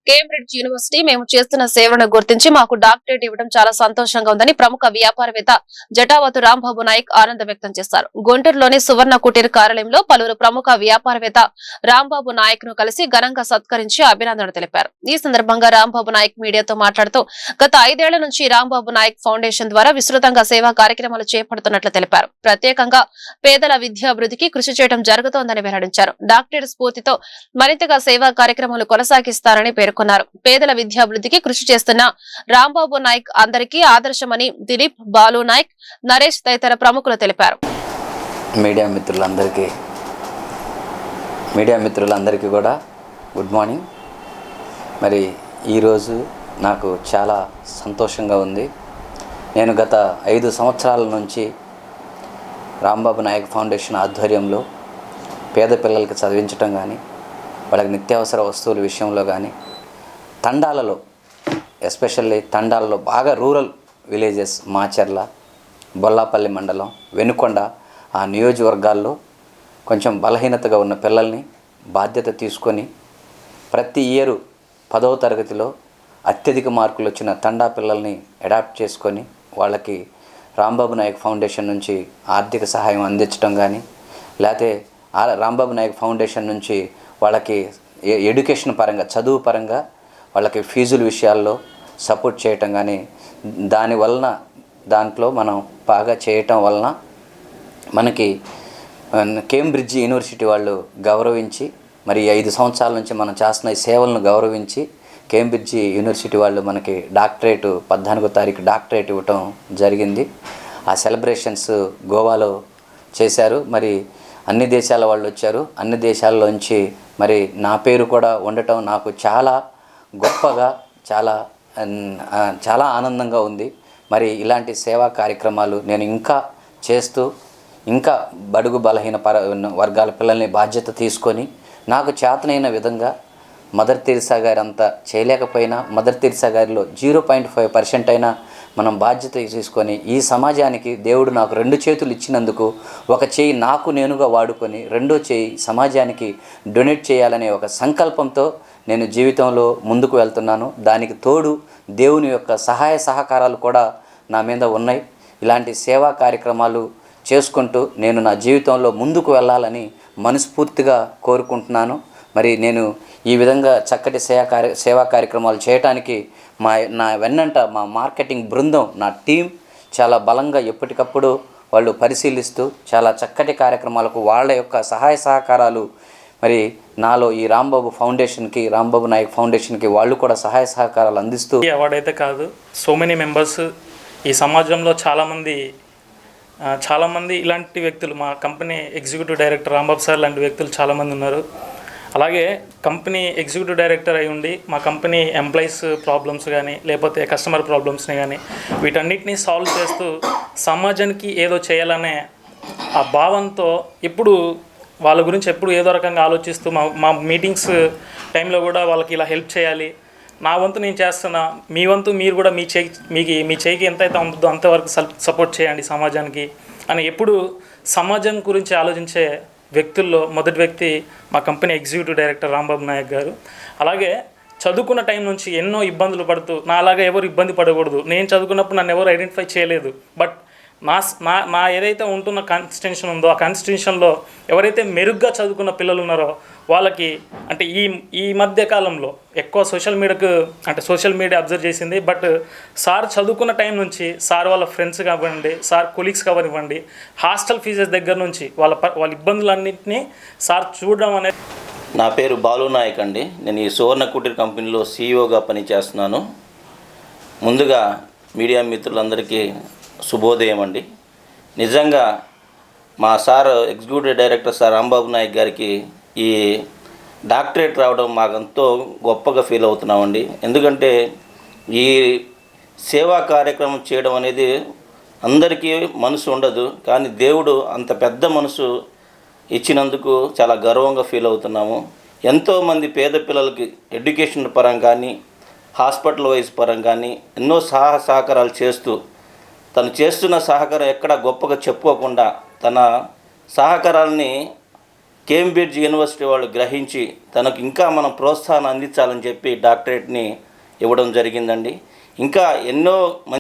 Cambridge university మేము చేస్తున్న సేవలను గుర్తించి మాకు డాక్టరేట్ ఇవ్వడం చాలా సంతోషంగా ఉందని ప్రముఖ వ్యాపారవేత్త జటావతు రాంబాబు నాయక్ ఆనందం వ్యక్తం చేశారు. గుంటూరులోని సువర్ణ కుటీర్ కార్యాలయంలో పలువురు ప్రముఖ వ్యాపారవేత్త రాంబాబు నాయక్ ను కలిసి ఘనంగా సత్కరించి అభినందనలు తెలిపారు. ఈ సందర్భంగా రాంబాబు నాయక్ మీడియాతో మాట్లాడుతూ గత 5 ఏళ్ల నుంచి రాంబాబు నాయక్ ఫౌండేషన్ ద్వారా విస్తృతంగా సేవా కార్యక్రమాలు చేపడుతున్నట్లు తెలిపారు. ప్రత్యేకంగా పేదల విద్యాభివృద్ధికి కృషి చేయడం జరుగుతోందని వెల్లడించారు. డాక్టరేట్ స్ఫూర్తితో మరింతగా సేవా కార్యక్రమాలు కొనసాగిస్తారని పేర్కొన్నారు. పేదల విద్యాభివృద్ధికి కృషి చేస్తున్న రాంబాబు నాయక్ అందరికీ ఆదర్శమని దిలీప్, బాలు నాయక్, నరేష్ తదితర ప్రముఖులు తెలిపారు. మీడియా మిత్రులందరికీ కూడా గుడ్ మార్నింగ్. మరి ఈరోజు నాకు చాలా సంతోషంగా ఉంది. నేను గత 5 సంవత్సరాల నుంచి రాంబాబు నాయక్ ఫౌండేషన్ ఆధ్వర్యంలో పేద పిల్లలకి చదివించడం కానీ, వాళ్ళకి నిత్యావసర వస్తువుల విషయంలో కానీ, తండాలలో ఎస్పెషల్లీ తండాలలో బాగా రూరల్ విలేజెస్ మాచర్ల, బొల్లాపల్లి మండలం, వెనుకొండ ఆ నియోజకవర్గాల్లో కొంచెం బలహీనతగా ఉన్న పిల్లల్ని బాధ్యత తీసుకొని ప్రతి ఇయరు 10వ తరగతిలో అత్యధిక మార్కులు వచ్చిన తండా పిల్లల్ని అడాప్ట్ చేసుకొని వాళ్ళకి రాంబాబు నాయక్ ఫౌండేషన్ నుంచి ఆర్థిక సహాయం అందించడం కానీ, లేకపోతే రాంబాబు నాయక్ ఫౌండేషన్ నుంచి వాళ్ళకి ఎడ్యుకేషన్ పరంగా, చదువు పరంగా వాళ్ళకి ఫీజుల విషయాల్లో సపోర్ట్ చేయటం కానీ, దాంట్లో మనం బాగా చేయటం వలన మనకి కేంబ్రిడ్జ్ యూనివర్సిటీ వాళ్ళు గౌరవించి, మరి 5 సంవత్సరాల నుంచి మనం చేస్తున్న ఈ సేవలను గౌరవించి కేంబ్రిడ్జ్ యూనివర్సిటీ వాళ్ళు మనకి డాక్టరేట్ 14వ తారీఖు డాక్టరేట్ ఇవ్వటం జరిగింది. ఆ సెలబ్రేషన్స్ గోవాలో చేశారు. మరి అన్ని దేశాల వాళ్ళు వచ్చారు. అన్ని దేశాల్లోంచి మరి నా పేరు కూడా ఉండటం నాకు చాలా గొప్పగా, చాలా ఆనందంగా ఉంది. మరి ఇలాంటి సేవా కార్యక్రమాలు నేను ఇంకా చేస్తూ, ఇంకా బడుగు బలహీన వర్గాల పిల్లల్ని బాధ్యత తీసుకొని నాకు చేతనైన విధంగా మదర్ తెరిసా గారు అంతా చేయలేకపోయినా మదర్ తెరిసా గారిలో 0.5% అయినా మనం బాధ్యత తీసుకొని ఈ సమాజానికి దేవుడు నాకు 2 చేతులు ఇచ్చినందుకు ఒక చేయి నాకు నేనుగా వాడుకొని రెండో చేయి సమాజానికి డొనేట్ చేయాలనే ఒక సంకల్పంతో నేను జీవితంలో ముందుకు వెళ్తున్నాను. దానికి తోడు దేవుని యొక్క సహాయ సహకారాలు కూడా నా మీద ఉన్నాయి. ఇలాంటి సేవా కార్యక్రమాలు చేసుకుంటూ నేను నా జీవితంలో ముందుకు వెళ్ళాలని మనస్ఫూర్తిగా కోరుకుంటున్నాను. మరి నేను ఈ విధంగా చక్కటి సేవా కార్యక్రమాలు చేయడానికి నా వెన్నంట మా మార్కెటింగ్ బృందం, నా టీం చాలా బలంగా ఎప్పటికప్పుడు వాళ్ళు పరిశీలిస్తూ చాలా చక్కటి కార్యక్రమాలకు వాళ్ళ యొక్క సహాయ సహకారాలు, మరి నాలో ఈ రాంబాబు నాయక్ ఫౌండేషన్కి వాళ్ళు కూడా సహాయ సహకారాలు అందిస్తూ అవార్డు అయితే కాదు, సో మెనీ మెంబర్స్ ఈ సమాజంలో చాలామంది ఇలాంటి వ్యక్తులు, మా company executive director Rambabu sir లాంటి వ్యక్తులు చాలామంది ఉన్నారు. అలాగే కంపెనీ ఎగ్జిక్యూటివ్ డైరెక్టర్ అయి ఉండి మా కంపెనీ ఎంప్లాయీస్ ప్రాబ్లమ్స్ కానీ, లేకపోతే కస్టమర్ ప్రాబ్లమ్స్ని కానీ వీటన్నిటినీ సాల్వ్ చేస్తూ సమాజానికి ఏదో చేయాలనే ఆ భావంతో ఎప్పుడు వాళ్ళ గురించి ఎప్పుడు ఏదో రకంగా ఆలోచిస్తూ మా మీటింగ్స్ టైంలో కూడా వాళ్ళకి ఇలా హెల్ప్ చేయాలి, నా వంతు నేను చేస్తున్నా, మీ వంతు మీరు కూడా మీ చేయికి ఎంతైతే ఉంటుందో అంతవరకు సపోర్ట్ చేయండి సమాజానికి అని ఎప్పుడు సమాజం గురించి ఆలోచించే వ్యక్తుల్లో మొదటి వ్యక్తి మా company executive director Rambabu Naik గారు. అలాగే చదువుకున్న టైం నుంచి ఎన్నో ఇబ్బందులు పడుతూ, నా అలాగా ఎవరు ఇబ్బంది పడకూడదు, నేను చదువుకున్నప్పుడు నన్ను ఎవరు ఐడెంటిఫై చేయలేదు, బట్ నా ఏదైతే ఉంటున్న కాన్స్టిట్యూషన్ ఉందో ఆ కాన్స్టిట్యూషన్లో ఎవరైతే మెరుగ్గా చదువుకున్న పిల్లలు ఉన్నారో వాళ్ళకి, అంటే ఈ మధ్య కాలంలో ఎక్కువ సోషల్ మీడియా అబ్జర్వ్ చేసింది, బట్ సార్ చదువుకున్న టైం నుంచి సార్ వాళ్ళ ఫ్రెండ్స్ కానివ్వండి, సార్ కొలీగ్స్ కానివ్వండి, హాస్టల్ ఫీజెస్ దగ్గర నుంచి వాళ్ళ ఇబ్బందులన్నింటినీ సార్ చూడడం అనేది. నా పేరు బాలు నాయక్ అండి. నేను ఈ సువర్ణ కుటీర్ కంపెనీలో సీఈఓగా పనిచేస్తున్నాను. ముందుగా మీడియా మిత్రులందరికీ శుభోదయం అండి. నిజంగా మా sir executive director sir Rambabu Naik గారికి ఈ డాక్టరేట్ రావడం మాకెంతో గొప్పగా ఫీల్ అవుతున్నామండి. ఎందుకంటే ఈ సేవా కార్యక్రమం చేయడం అనేది అందరికీ మనసు ఉండదు, కానీ దేవుడు అంత పెద్ద మనసు ఇచ్చినందుకు చాలా గర్వంగా ఫీల్ అవుతున్నాము. ఎంతోమంది పేద పిల్లలకి ఎడ్యుకేషన్ పరంగా కానీ, హాస్పిటల్ వైజ్ పరంగా కానీ ఎన్నో సహకారాలు చేస్తూ, తను చేస్తున్న సహకారం ఎక్కడ గొప్పగా చెప్పుకోకుండా తన సహకారాలని కేంబ్రిడ్జ్ యూనివర్సిటీ వాళ్ళు గ్రహించి తనకు ఇంకా మనం ప్రోత్సాహం అందించాలని చెప్పి డాక్టరేట్ని ఇవ్వడం జరిగిందండి. ఇంకా ఎన్నో